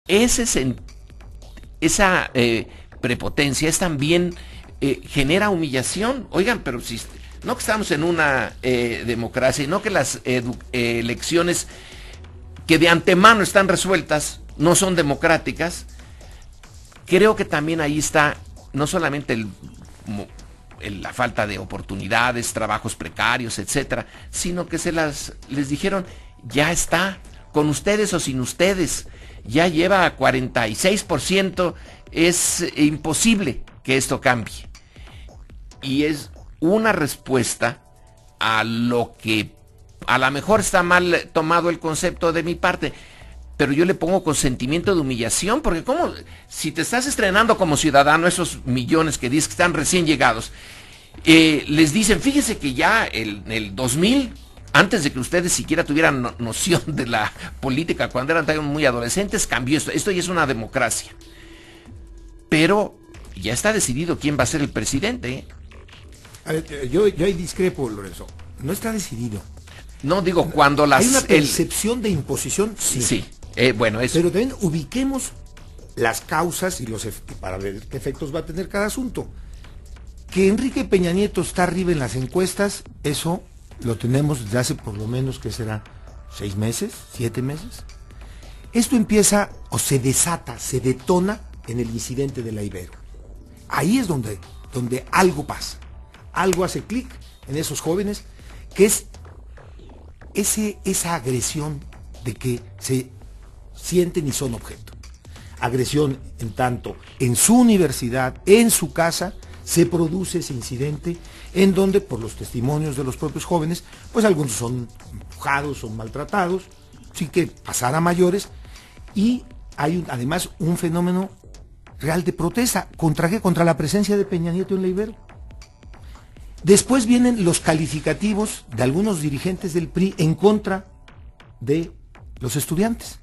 esa prepotencia es también genera humillación. Oigan, pero si no que estamos en una democracia y no que las elecciones que de antemano están resueltas no son democráticas, creo que también ahí está no solamente la falta de oportunidades, trabajos precarios, etcétera, sino que les dijeron, ya está, con ustedes o sin ustedes, ya lleva 46%, es imposible que esto cambie. Y es una respuesta a lo que a lo mejor está mal tomado el concepto de mi parte, pero yo le pongo con sentimiento de humillación, porque como si te estás estrenando como ciudadano, esos millones que dices que están recién llegados, les dicen, fíjese que ya en el 2000, antes de que ustedes siquiera tuvieran noción de la política, cuando eran también muy adolescentes, cambió esto. Esto ya es una democracia. Pero ya está decidido quién va a ser el presidente, ¿eh? A ver, yo ahí discrepo, Lorenzo. No está decidido. No, digo, cuando hay una percepción de imposición, sí. Sí, bueno, eso. Pero también ubiquemos las causas y para ver qué efectos va a tener cada asunto. Que Enrique Peña Nieto está arriba en las encuestas, eso lo tenemos desde hace por lo menos, ¿qué será? 6 meses, 7 meses. Esto empieza o se desata, se detona en el incidente de la Ibero. Ahí es donde algo pasa. Algo hace clic en esos jóvenes, que es esa agresión de que se sienten y son objeto. Agresión en tanto en su universidad, en su casa, se produce ese incidente en donde, por los testimonios de los propios jóvenes, pues algunos son empujados, son maltratados, sin que pasar a mayores, y hay además un fenómeno real de protesta. ¿Contra qué? Contra la presencia de Peña Nieto en la Ibero. Después vienen los calificativos de algunos dirigentes del PRI en contra de los estudiantes.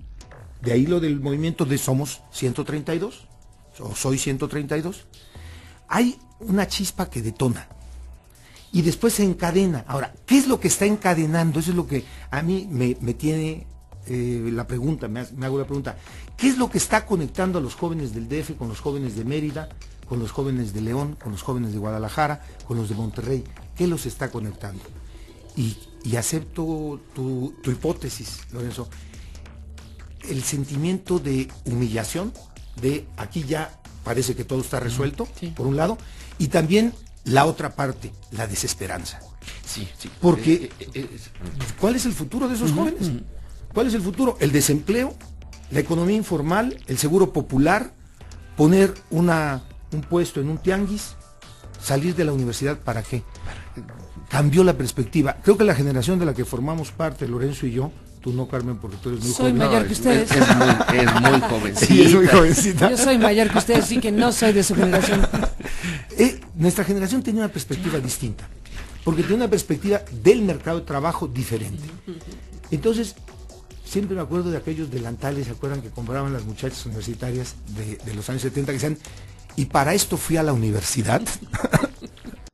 De ahí lo del movimiento de Somos 132, o Soy 132. Hay una chispa que detona y después se encadena. Ahora, ¿qué es lo que está encadenando? Eso es lo que a mí me tiene la pregunta, me hago la pregunta. ¿Qué es lo que está conectando a los jóvenes del DF con los jóvenes de Mérida, con los jóvenes de León, con los jóvenes de Guadalajara, con los de Monterrey? ¿Qué los está conectando? Y acepto tu hipótesis, Lorenzo. El sentimiento de humillación, de aquí ya parece que todo está resuelto, sí, por un lado, y también la otra parte, la desesperanza. Sí, sí. Porque, ¿cuál es el futuro de esos jóvenes? ¿Cuál es el futuro? El desempleo, la economía informal, el seguro popular, poner un puesto en un tianguis, salir de la universidad, ¿para qué? Cambió la perspectiva. Creo que la generación de la que formamos parte, Lorenzo y yo, tú no, Carmen, porque tú eres muy joven. Soy mayor que ustedes. Es muy jovencita. Sí, es muy jovencita. Yo soy mayor que ustedes, sí que no soy de su generación. Nuestra generación tenía una perspectiva distinta, porque tenía una perspectiva del mercado de trabajo diferente. Entonces, siempre me acuerdo de aquellos delantales, ¿se acuerdan que compraban las muchachas universitarias de los años 70 que decían, y para esto fui a la universidad?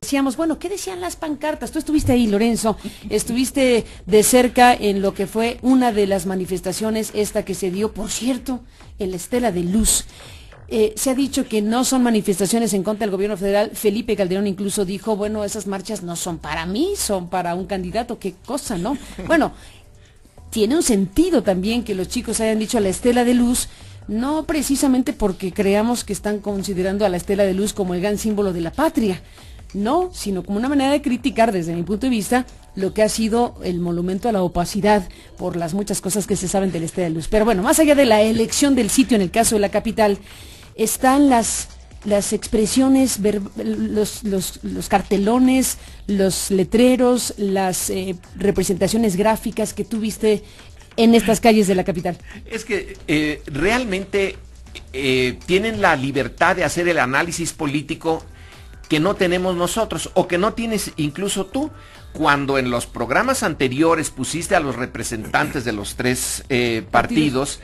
Decíamos, bueno, ¿qué decían las pancartas? Tú estuviste ahí, Lorenzo, estuviste de cerca en lo que fue una de las manifestaciones, esta que se dio, por cierto, en la Estela de Luz. Se ha dicho que no son manifestaciones en contra del gobierno federal. Felipe Calderón incluso dijo, bueno, esas marchas no son para mí, son para un candidato, qué cosa, ¿no? Bueno, tiene un sentido también que los chicos hayan dicho a la Estela de Luz, no precisamente porque creamos que están considerando a la Estela de Luz como el gran símbolo de la patria, no, sino como una manera de criticar, desde mi punto de vista, lo que ha sido el monumento a la opacidad por las muchas cosas que se saben de la Estela de Luz. Pero bueno, más allá de la elección del sitio, en el caso de la capital, están las expresiones, los cartelones, los letreros, las representaciones gráficas que tú viste en estas calles de la capital. Es que realmente tienen la libertad de hacer el análisis político que no tenemos nosotros, o que no tienes incluso tú, cuando en los programas anteriores pusiste a los representantes de los tres partidos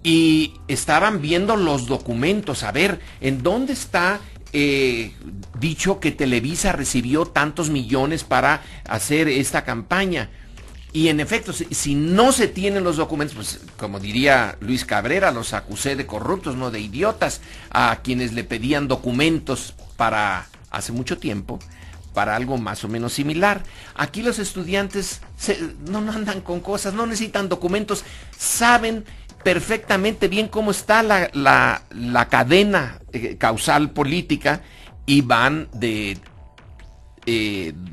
y estaban viendo los documentos, a ver, ¿en dónde está dicho que Televisa recibió tantos millones para hacer esta campaña? Y en efecto, si no se tienen los documentos, pues como diría Luis Cabrera, los acusé de corruptos, no de idiotas, a quienes le pedían documentos para hace mucho tiempo, para algo más o menos similar. Aquí los estudiantes no andan con cosas, no necesitan documentos, saben perfectamente bien cómo está la cadena causal política y van de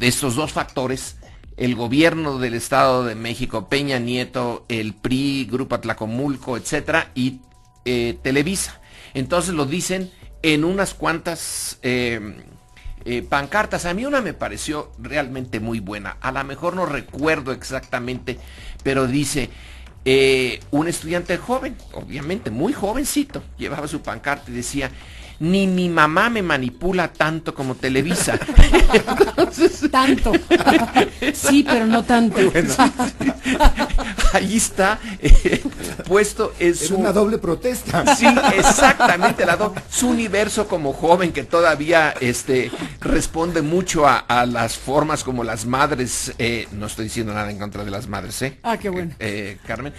estos dos factores: el gobierno del Estado de México, Peña Nieto, el PRI, Grupo Atlacomulco, etcétera, y Televisa. Entonces lo dicen en unas cuantas pancartas. A mí una me pareció realmente muy buena. A lo mejor no recuerdo exactamente, pero dice un estudiante joven, obviamente muy jovencito, llevaba su pancarta y decía: ni mi mamá me manipula tanto como Televisa. Entonces, tanto. Sí, pero no tanto. Bueno, ahí está puesto. es una doble protesta. Sí, exactamente, su universo como joven que todavía responde mucho a las formas como las madres, no estoy diciendo nada en contra de las madres, Ah, qué bueno. Carmen.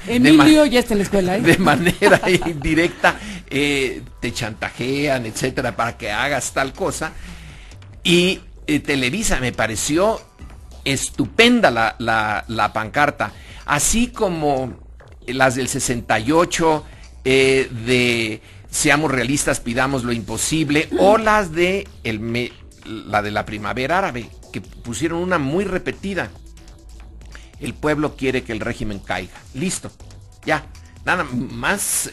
Emilio ya está en la escuela, De manera indirecta te chantajean, etcétera, para que hagas tal cosa. Y Televisa me pareció estupenda la pancarta, así como las del 68 de seamos realistas, pidamos lo imposible, o las de la de la primavera árabe, que pusieron una muy repetida: el pueblo quiere que el régimen caiga. Listo, ya. Nada más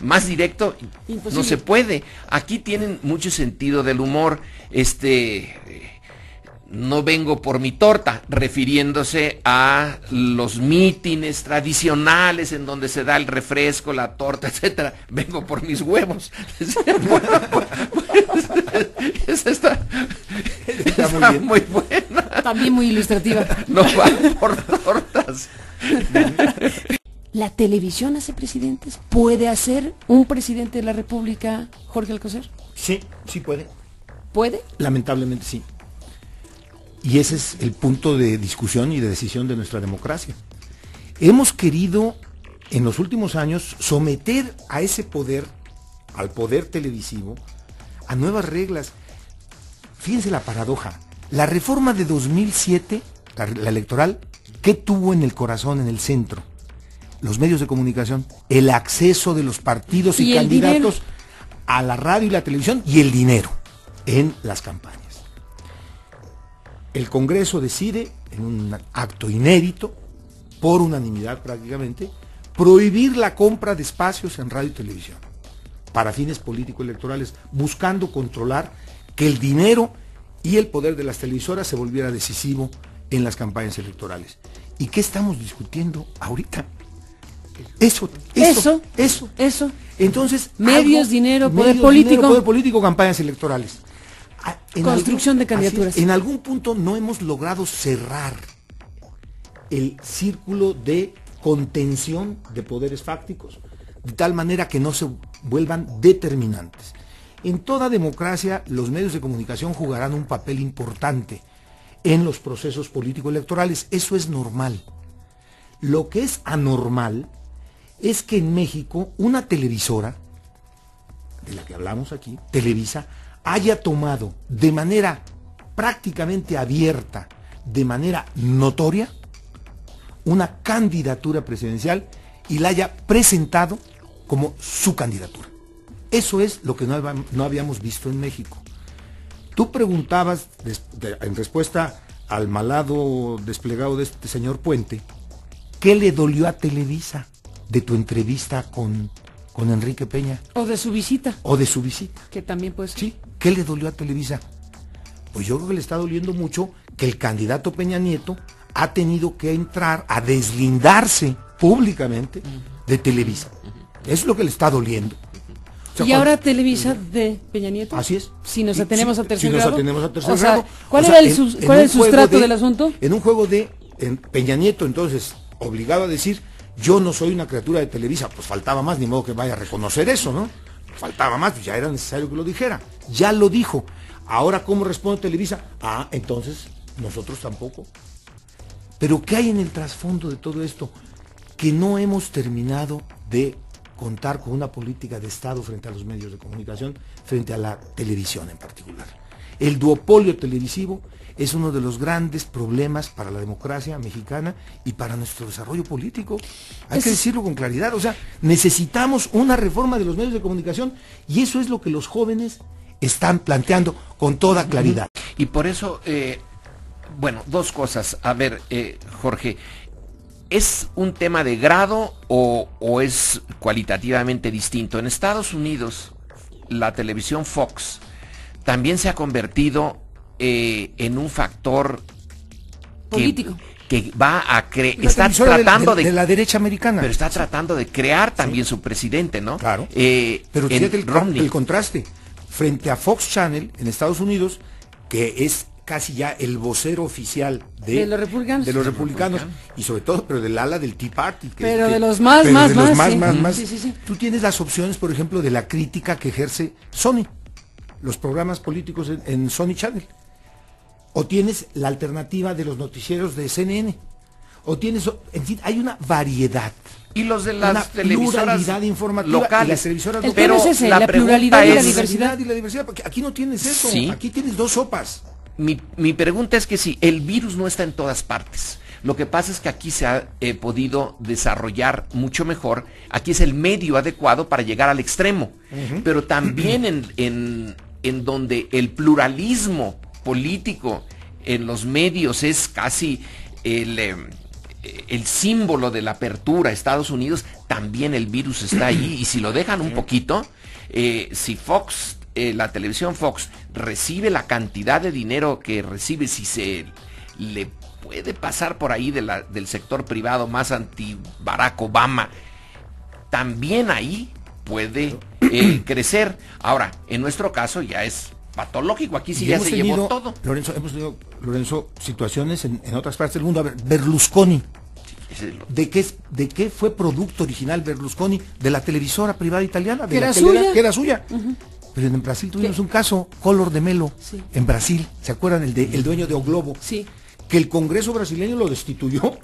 más directo imposible. No se puede. Aquí tienen mucho sentido del humor. No vengo por mi torta, refiriéndose a los mítines tradicionales en donde se da el refresco, la torta, etcétera. Vengo por mis huevos. Esa está muy buena. También muy ilustrativa. No va por tortas. ¿La televisión hace presidentes? ¿Puede hacer un presidente de la República, Jorge Alcocer? Sí, sí puede. ¿Puede? Lamentablemente sí. Y ese es el punto de discusión y de decisión de nuestra democracia. Hemos querido en los últimos años someter a ese poder, al poder televisivo, a nuevas reglas. Fíjense la paradoja. La reforma de 2007, la electoral, ¿qué tuvo en el corazón, en el centro? Los medios de comunicación, el acceso de los partidos y candidatos a la radio y la televisión, y el dinero en las campañas. El Congreso decide, en un acto inédito, por unanimidad prácticamente, prohibir la compra de espacios en radio y televisión para fines político-electorales, buscando controlar que el dinero y el poder de las televisoras se volviera decisivo en las campañas electorales. ¿Y qué estamos discutiendo ahorita? Eso. Entonces, medios, dinero, poder político, campañas electorales. Construcción de candidaturas. En algún punto no hemos logrado cerrar el círculo de contención de poderes fácticos, de tal manera que no se vuelvan determinantes. En toda democracia, los medios de comunicación jugarán un papel importante en los procesos político-electorales. Eso es normal. Lo que es anormal es que en México una televisora, de la que hablamos aquí, Televisa, haya tomado de manera prácticamente abierta, de manera notoria, una candidatura presidencial y la haya presentado como su candidatura. Eso es lo que no habíamos visto en México. Tú preguntabas, en respuesta al malado desplegado de este señor Puente, ¿qué le dolió a Televisa de tu entrevista con Enrique Peña? O de su visita. Que también puede ser. Sí, ¿qué le dolió a Televisa? Pues yo creo que le está doliendo mucho que el candidato Peña Nieto ha tenido que entrar a deslindarse públicamente de Televisa. Eso es lo que le está doliendo. O sea, y ahora Televisa de Peña Nieto. Así es. Si nos atenemos a tercer grado. O sea, ¿cuál era el sustrato del asunto? En un juego de Peña Nieto, entonces, obligado a decir, yo no soy una criatura de Televisa, pues faltaba más, ni modo que vaya a reconocer eso, ¿no? Faltaba más, pues ya era necesario que lo dijera. Ya lo dijo. Ahora, ¿cómo responde Televisa? Entonces, nosotros tampoco. Pero ¿qué hay en el trasfondo de todo esto? Que no hemos terminado de contar con una política de Estado frente a los medios de comunicación, frente a la televisión en particular. El duopolio televisivo es uno de los grandes problemas para la democracia mexicana y para nuestro desarrollo político. Hay que decirlo con claridad. O sea, necesitamos una reforma de los medios de comunicación y eso es lo que los jóvenes están planteando con toda claridad. Y por eso, bueno, dos cosas. A ver, Jorge, ¿es un tema de grado o es cualitativamente distinto? En Estados Unidos, la televisión Fox también se ha convertido en un factor político que va a está tratando de la derecha americana, pero está tratando de crear también su presidente, ¿no? Claro. Pero fíjate el contraste frente a Fox Channel en Estados Unidos, que es casi ya el vocero oficial de los republicanos y sobre todo, pero del ala del Tea Party. Pero de los más. Sí. Tú tienes las opciones, por ejemplo, de la crítica que ejerce Sony, los programas políticos en Sony Channel. O tienes la alternativa de los noticieros de CNN. O tienes, en fin, hay una variedad. Y los de las televisoras informativa locales. Y las televisoras locales. Pero es ese, la pluralidad y la diversidad. Porque aquí no tienes eso. ¿Sí? Aquí tienes dos sopas. Mi pregunta es que sí, el virus no está en todas partes. Lo que pasa es que aquí se ha podido desarrollar mucho mejor. Aquí es el medio adecuado para llegar al extremo. Pero también en donde el pluralismo político en los medios es casi el símbolo de la apertura. Estados Unidos, también el virus está ahí. Y si lo dejan un poquito, si Fox, la televisión Fox, recibe la cantidad de dinero que recibe, si se le puede pasar por ahí del sector privado más anti-Barack Obama, también ahí puede crecer. Ahora, en nuestro caso ya es patológico, aquí sí ya se llevó todo. Hemos tenido, situaciones en otras partes del mundo. A ver, Berlusconi. ¿De qué fue producto original Berlusconi? De la televisora privada italiana, que era suya. Pero en Brasil tuvimos un caso, Collor de Mello, en Brasil, ¿se acuerdan? El dueño de O Globo, que el Congreso brasileño lo destituyó,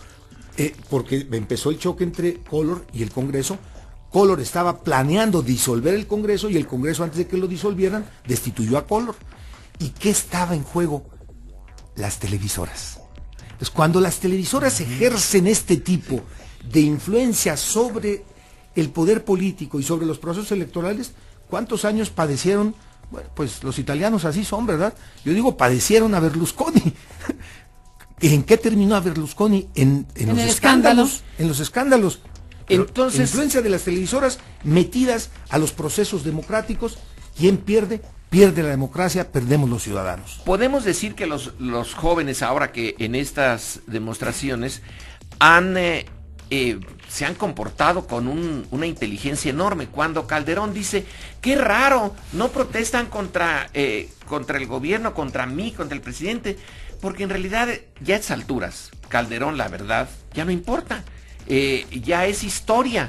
porque empezó el choque entre Collor y el Congreso. Collor estaba planeando disolver el Congreso y el Congreso, antes de que lo disolvieran, destituyó a Collor. ¿Y qué estaba en juego? Las televisoras. Entonces, cuando las televisoras ejercen este tipo de influencia sobre el poder político y sobre los procesos electorales, ¿cuántos años padecieron? Bueno, pues los italianos así son, ¿verdad? Yo digo, padecieron a Berlusconi. ¿En qué terminó a Berlusconi? En los escándalos. En los escándalos. Entonces, influencia de las televisoras metidas a los procesos democráticos. ¿Quién pierde? Pierde la democracia, perdemos los ciudadanos. Podemos decir que los jóvenes, ahora que en estas demostraciones se han comportado con una inteligencia enorme. Cuando Calderón dice, qué raro, no protestan contra el gobierno, contra mí, contra el presidente, porque en realidad ya a estas alturas, Calderón, la verdad, ya no importa, ya es historia.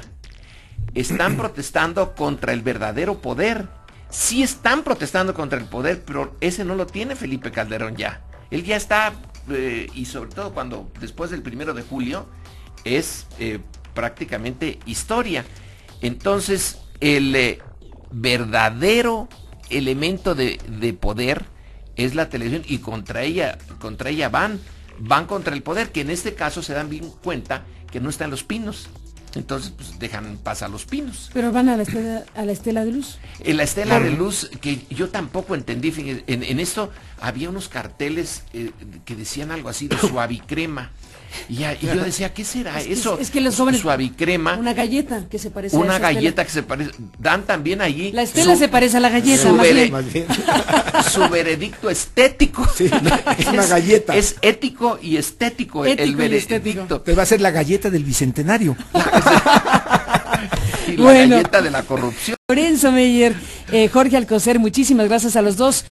Están protestando contra el verdadero poder. Sí están protestando contra el poder, pero ese no lo tiene Felipe Calderón ya. Él ya está, y sobre todo cuando después del 1 de julio, es prácticamente historia. Entonces, el verdadero elemento de poder es la televisión, y contra ella van contra el poder, que en este caso se dan bien cuenta que no está en Los Pinos. Entonces, pues dejan pasar Los Pinos. Pero van a la Estela de Luz. En la Estela de Luz, que yo tampoco entendí, fíjense, en esto había unos carteles que decían algo así de suavicrema. Y yo decía, ¿qué será eso? Es que los jóvenes, suavicrema. Una galleta que se parece a esa Estela. Que se parece. Dan también allí. La Estela se parece a la galleta, más bien. Su veredicto estético. Sí, es una galleta. Es ético y estético, el veredicto. Pero va a ser la galleta del bicentenario. Y la galleta de la corrupción. Lorenzo Meyer, Jorge Alcocer, muchísimas gracias a los dos.